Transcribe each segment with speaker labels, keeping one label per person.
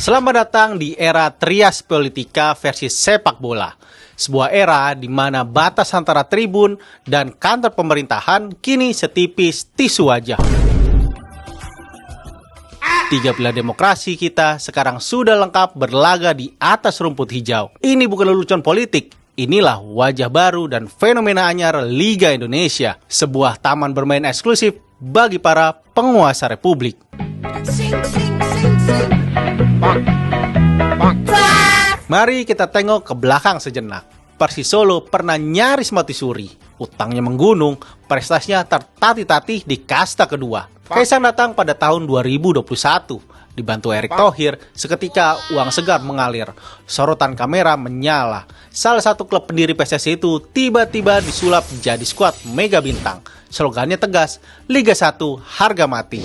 Speaker 1: Selamat datang di era Trias Politika versi sepak bola. Sebuah era di mana batas antara tribun dan kantor pemerintahan kini setipis tisu wajah. 3 pilar demokrasi kita sekarang sudah lengkap berlaga di atas rumput hijau. Ini bukan lelucon politik. Inilah wajah baru dan fenomena anyar Liga Indonesia. Sebuah taman bermain eksklusif bagi para penguasa republik. Mari kita tengok ke belakang sejenak. Persis Solo pernah nyaris mati suri. Utangnya menggunung, prestasinya tertatih-tatih di kasta kedua. Kaisang datang pada tahun 2021. Dibantu Erick Thohir, seketika uang segar mengalir. Sorotan kamera menyala. Salah satu klub pendiri PSSI itu tiba-tiba disulap jadi skuad mega bintang. Slogannya tegas, Liga 1 harga mati.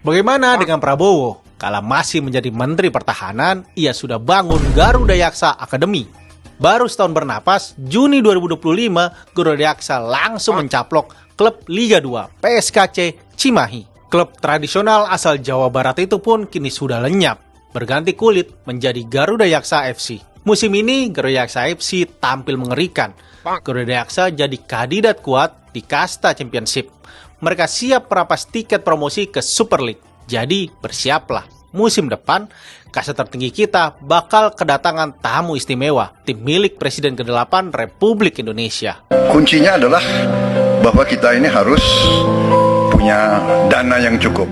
Speaker 1: Bagaimana dengan Prabowo? Kala masih menjadi Menteri Pertahanan, ia sudah bangun Garuda Yaksa Academy. Baru setahun bernapas, Juni 2025, Garuda Yaksa langsung mencaplok klub Liga 2, PSKC Cimahi. Klub tradisional asal Jawa Barat itu pun kini sudah lenyap, berganti kulit menjadi Garuda Yaksa FC. Musim ini, Garuda Yaksa FC tampil mengerikan. Garuda Yaksa jadi kandidat kuat di kasta Championship. Mereka siap merapas tiket promosi ke Super League. Jadi bersiaplah, musim depan kasta tertinggi kita bakal kedatangan tamu istimewa, tim milik Presiden ke-8 Republik Indonesia.
Speaker 2: Kuncinya adalah bahwa kita ini harus punya dana yang cukup.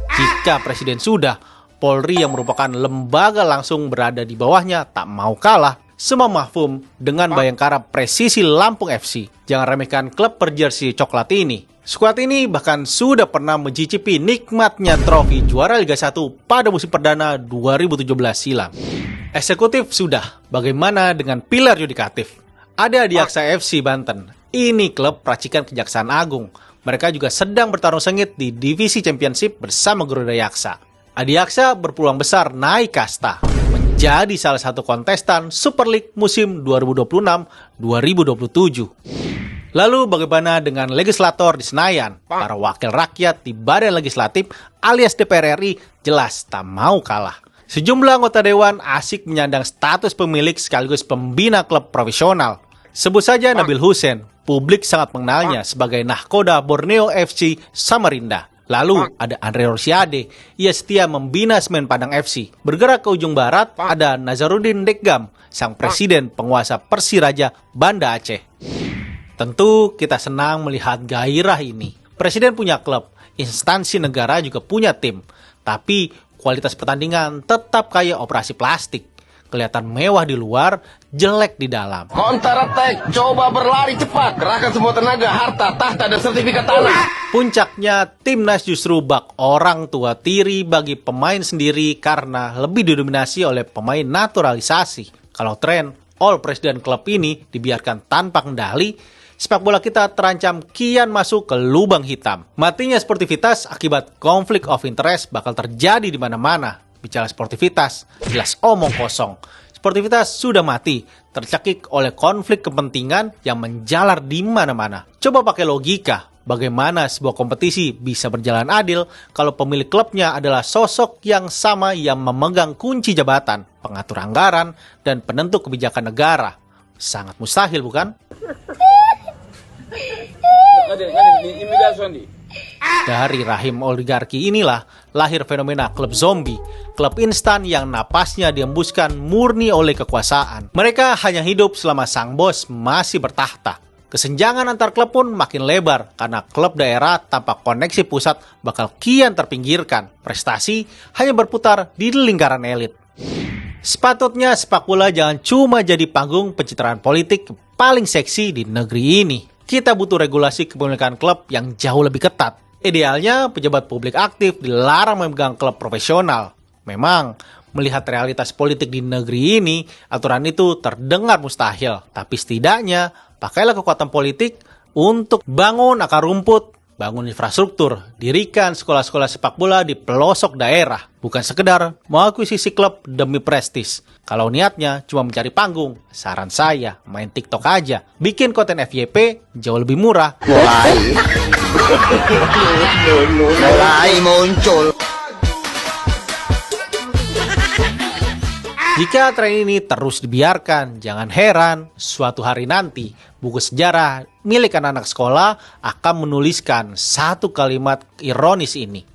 Speaker 1: Jika Presiden sudah, Polri yang merupakan lembaga langsung berada di bawahnya tak mau kalah. Semua mahfum dengan Bayangkara Presisi Lampung FC. Jangan remehkan klub berjersey coklat ini. Skuad ini bahkan sudah pernah mencicipi nikmatnya trofi juara Liga 1 pada musim perdana 2017 silam. Eksekutif sudah, bagaimana dengan pilar yudikatif? Ada Adiaksa FC Banten. Ini klub racikan Kejaksaan Agung. Mereka juga sedang bertarung sengit di divisi Championship bersama Garuda Yaksa. Adiaksa berpeluang besar naik kasta, menjadi salah satu kontestan Super League musim 2026-2027. Lalu bagaimana dengan legislator di Senayan? Para wakil rakyat di Badan Legislatif alias DPR RI jelas tak mau kalah. Sejumlah anggota dewan asik menyandang status pemilik sekaligus pembina klub profesional. Sebut saja Nabil Hussein, publik sangat mengenalnya sebagai nahkoda Borneo FC Samarinda. Lalu ada Andre Rosiade, ia setia membina Semen Padang FC. Bergerak ke ujung barat ada Nazarudin Dekgam, sang presiden penguasa Persiraja Banda Aceh. Tentu kita senang melihat gairah ini. Presiden punya klub, instansi negara juga punya tim. Tapi kualitas pertandingan tetap kayak operasi plastik. Kelihatan mewah di luar, jelek di dalam.
Speaker 3: Counter attack, coba berlari cepat. Kerahkan semua tenaga, harta, tahta, dan sertifikat tanah.
Speaker 1: Puncaknya, timnas justru bak orang tua tiri bagi pemain sendiri karena lebih didominasi oleh pemain naturalisasi. Kalau tren all president klub ini dibiarkan tanpa kendali, sepak bola kita terancam kian masuk ke lubang hitam. Matinya sportivitas akibat konflik of interest bakal terjadi di mana-mana. Bicara sportivitas, jelas omong kosong. Sportivitas sudah mati, tercekik oleh konflik kepentingan yang menjalar di mana-mana. Coba pakai logika, bagaimana sebuah kompetisi bisa berjalan adil kalau pemilik klubnya adalah sosok yang sama yang memegang kunci jabatan, pengatur anggaran, dan penentu kebijakan negara. Sangat mustahil, bukan? Dari rahim oligarki inilah lahir fenomena klub zombie, klub instan yang napasnya diembuskan murni oleh kekuasaan. Mereka hanya hidup selama sang bos masih bertahta. Kesenjangan antar klub pun makin lebar karena klub daerah tanpa koneksi pusat bakal kian terpinggirkan. Prestasi hanya berputar di lingkaran elit. Sepatutnya sepak bola jangan cuma jadi panggung pencitraan politik paling seksi di negeri ini. Kita butuh regulasi kepemilikan klub yang jauh lebih ketat. Idealnya, pejabat publik aktif dilarang memegang klub profesional. Memang, melihat realitas politik di negeri ini, aturan itu terdengar mustahil. Tapi setidaknya, pakailah kekuatan politik untuk bangun akar rumput, bangun infrastruktur, dirikan sekolah-sekolah sepak bola di pelosok daerah. Bukan sekedar mengakuisisi klub demi prestis. Kalau niatnya cuma mencari panggung, saran saya main TikTok aja. Bikin konten FYP jauh lebih murah.
Speaker 3: Mulai muncul.
Speaker 1: Jika tren ini terus dibiarkan, jangan heran suatu hari nanti buku sejarah milik anak-anak sekolah akan menuliskan satu kalimat ironis ini.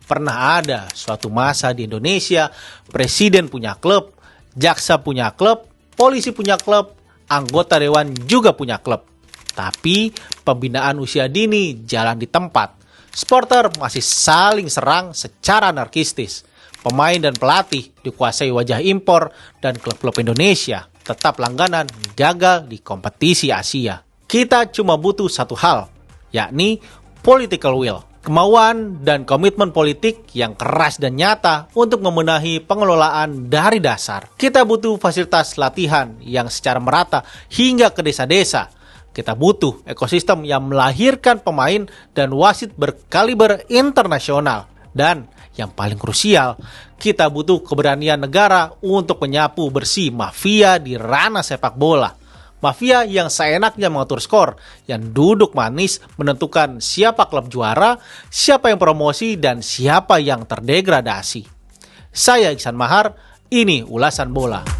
Speaker 1: Pernah ada suatu masa di Indonesia, presiden punya klub, jaksa punya klub, polisi punya klub, anggota dewan juga punya klub. Tapi pembinaan usia dini jalan di tempat. Supporter masih saling serang secara anarkistis. Pemain dan pelatih dikuasai wajah impor dan klub-klub Indonesia tetap langganan gagal di kompetisi Asia. Kita cuma butuh satu hal, yakni political will. Kemauan dan komitmen politik yang keras dan nyata untuk membenahi pengelolaan dari dasar. Kita butuh fasilitas latihan yang secara merata hingga ke desa-desa. Kita butuh ekosistem yang melahirkan pemain dan wasit berkaliber internasional. Dan yang paling krusial, kita butuh keberanian negara untuk menyapu bersih mafia di ranah sepak bola. Mafia yang seenaknya mengatur skor, yang duduk manis menentukan siapa klub juara, siapa yang promosi, dan siapa yang terdegradasi. Saya Iksan Mahar, ini Ulasan Bola.